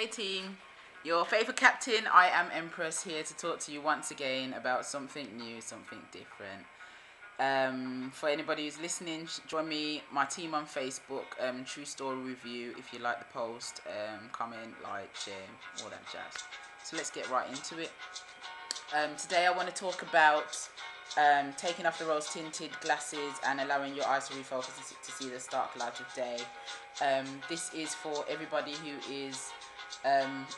Hey team, your favourite captain. I am Empress, here to talk to you once again about something new, something different. For anybody who's listening, join me, my team on Facebook, True Story Review. If you like the post, comment, like, share, all that jazz. So let's get right into it. Today I want to talk about taking off the rose tinted glasses and allowing your eyes to refocus to see the stark light of day. This is for everybody who is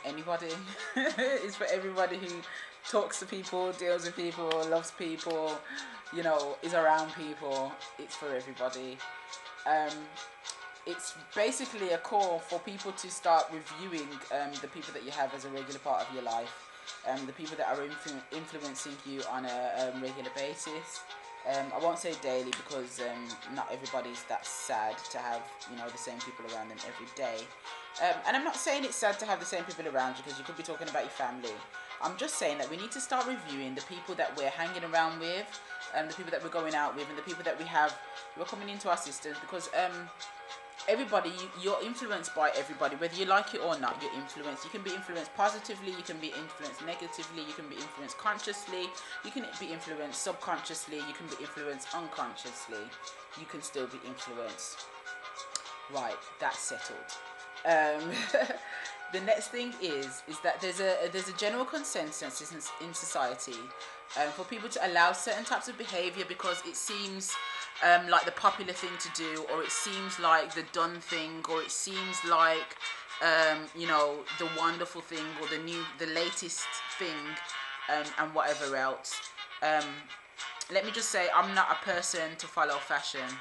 anybody. It's for everybody who talks to people, deals with people, loves people, is around people. It's for everybody. It's basically a call for people to start reviewing the people that you have as a regular part of your life, the people that are influencing you on a regular basis. I won't say daily because not everybody's that sad to have the same people around them every day. And I'm not saying it's sad to have the same people around you, because you could be talking about your family. I'm just saying that we need to start reviewing the people that we're hanging around with, the people that we're going out with, and the people that we're coming into our systems, because everybody, you're influenced by everybody, whether you like it or not. You're influenced. You can be influenced positively, you can be influenced negatively, you can be influenced consciously, you can be influenced subconsciously, you can be influenced unconsciously. You can still be influenced. Right, that's settled. The next thing is that there's a general consensus in society for people to allow certain types of behavior, because it seems like the popular thing to do, or it seems like the done thing, or it seems like the wonderful thing, or the latest thing, and whatever else. Let me just say, I'm not a person to follow fashion.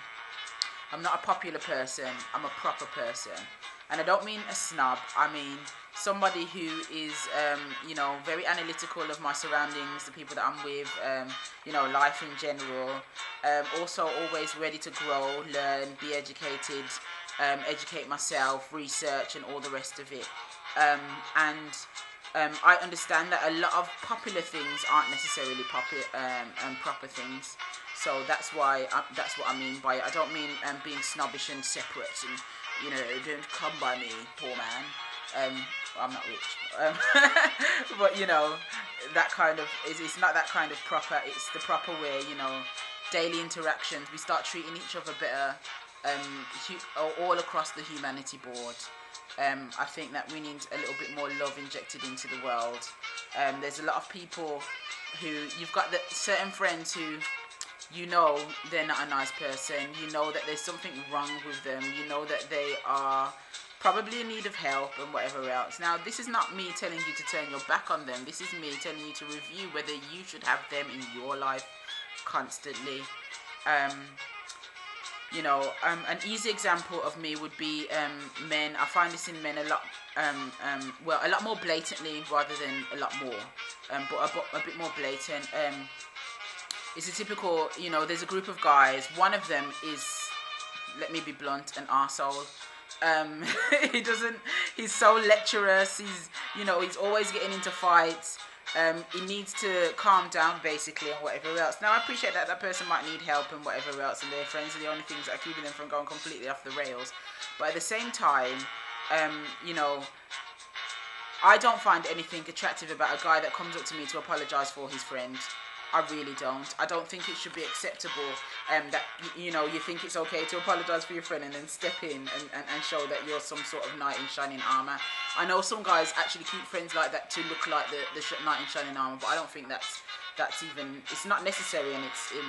I'm not a popular person. I'm a proper person. And I don't mean a snob. I mean somebody who is, very analytical of my surroundings, the people that I'm with, life in general. Also always ready to grow, learn, be educated, educate myself, research, and all the rest of it. I understand that a lot of popular things aren't necessarily proper things. So that's what I mean by it. I don't mean being snobbish and separate and don't come by me, poor man. I'm not rich, but that kind of it's not that kind of proper. It's the proper way. Daily interactions. We start treating each other better, all across the humanity board. I think that we need a little bit more love injected into the world. There's a lot of people who you've got certain friends who they're not a nice person. That there's something wrong with them. That they are probably in need of help and whatever else. Now, this is not me telling you to turn your back on them. This is me telling you to review whether you should have them in your life constantly. An easy example of me would be men. I find this in men a lot, a lot more blatantly rather than a lot more, but a bit more blatant. It's a typical, there's a group of guys. One of them is, let me be blunt, an arsehole. He's so lecherous. He's always getting into fights. He needs to calm down, basically, and whatever else. Now, I appreciate that person might need help and whatever else, and their friends are the only things that are keeping them from going completely off the rails. But at the same time, I don't find anything attractive about a guy that comes up to me to apologise for his friend. I really don't. I don't think it should be acceptable that, you think it's okay to apologise for your friend and then step in and show that you're some sort of knight in shining armour. I know some guys actually keep friends like that to look like the knight in shining armour, but I don't think that's even, it's not necessary, and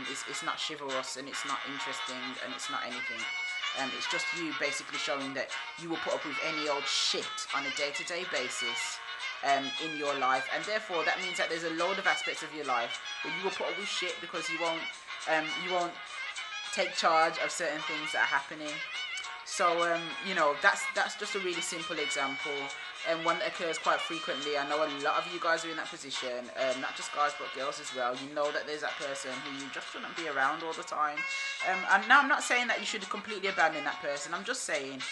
it's not chivalrous, and it's not interesting, and it's not anything. It's just you basically showing that you will put up with any old shit on a day-to-day basis in your life, and therefore that means that there's a load of aspects of your life where you will put up with shit because you won't take charge of certain things that are happening. So that's just a really simple example, and one that occurs quite frequently. I know a lot of you guys are in that position, not just guys but girls as well. That there's that person who you just shouldn't be around all the time. And now I'm not saying that you should completely abandon that person. I'm just saying,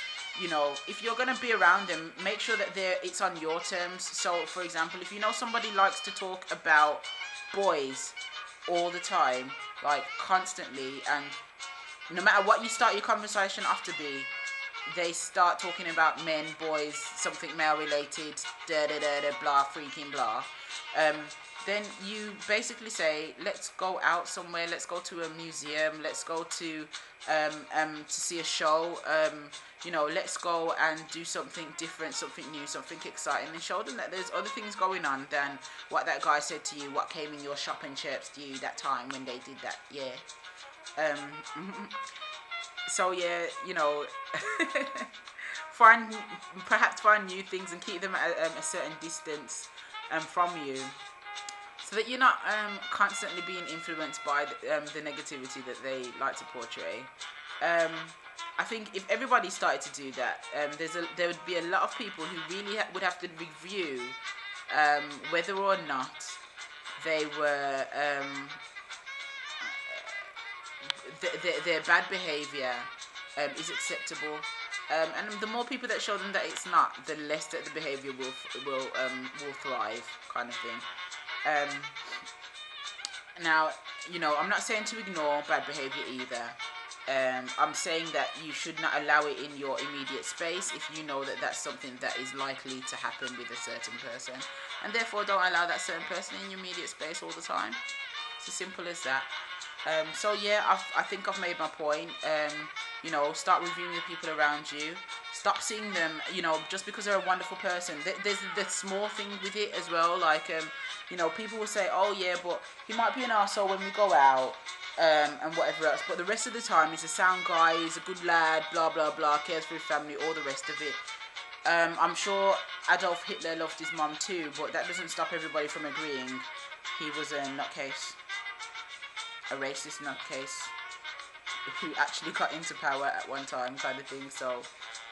if you're going to be around them, make sure that it's on your terms. So, for example, if somebody likes to talk about boys all the time, like constantly, and no matter what you start your conversation off to be, they start talking about men, boys, something male related, da da da da, blah, freaking blah. Um, then you basically say, let's go out somewhere, let's go to a museum, let's go to see a show, let's go and do something different, something new, something exciting, and show them that there's other things going on than what that guy said to you, what came in your shopping chirps to you that time when they did that. Yeah. So yeah, find perhaps find new things and keep them at a certain distance from you, so that you're not constantly being influenced by the negativity that they like to portray. I think if everybody started to do that, there would be a lot of people who really would have to review whether or not they were their bad behavior is acceptable. And the more people that show them that it's not, the less that the behavior will thrive, kind of thing. Now, I'm not saying to ignore bad behavior either. I'm saying that you should not allow it in your immediate space if you know that that's something that is likely to happen with a certain person, and therefore don't allow that certain person in your immediate space all the time. It's as simple as that. So yeah, I think I've made my point. Start reviewing the people around you. Stop seeing them, just because they're a wonderful person. There's the small thing with it as well. Like, people will say, oh yeah, but he might be an arsehole when we go out, and whatever else. But the rest of the time, he's a sound guy, he's a good lad, blah, blah, blah, cares for his family, all the rest of it. I'm sure Adolf Hitler loved his mum too, but that doesn't stop everybody from agreeing he was a nutcase. A racist nutcase who actually got into power at one time, kind of thing. So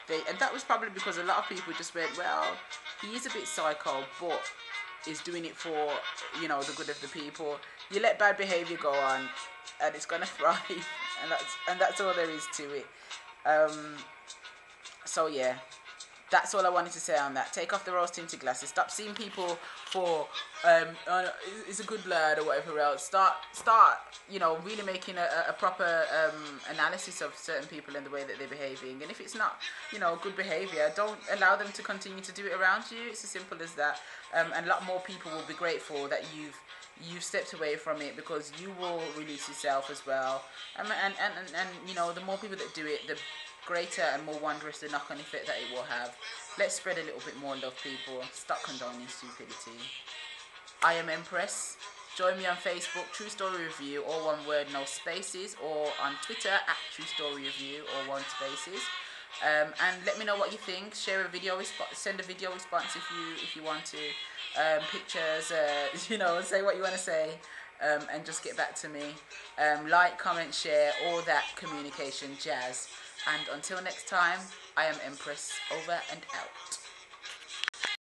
and that was probably because a lot of people just went, well, he is a bit psycho, but is doing it for the good of the people. You let bad behavior go on, and it's gonna thrive, and that's all there is to it. So yeah. That's all I wanted to say on that. Take off the rose-tinted glasses. Stop seeing people for it's a good lad or whatever else. Start really making a proper analysis of certain people and the way that they're behaving. And if it's not good behaviour, don't allow them to continue to do it around you. It's as simple as that. And a lot more people will be grateful that you've stepped away from it, because you will release yourself as well. And the more people that do it, the greater and more wondrous the knock-on effect that it will have. Let's spread a little bit more love, people. Stop condoning stupidity. I am Empress. Join me on Facebook, True Story Review, all one word, no spaces, or on Twitter at True Story Review, all one spaces. And let me know what you think. Share a video, send a video response if you want to. Pictures, say what you want to say. And just get back to me. Like, comment, share, all that communication jazz. And until next time, I am Empress, over and out.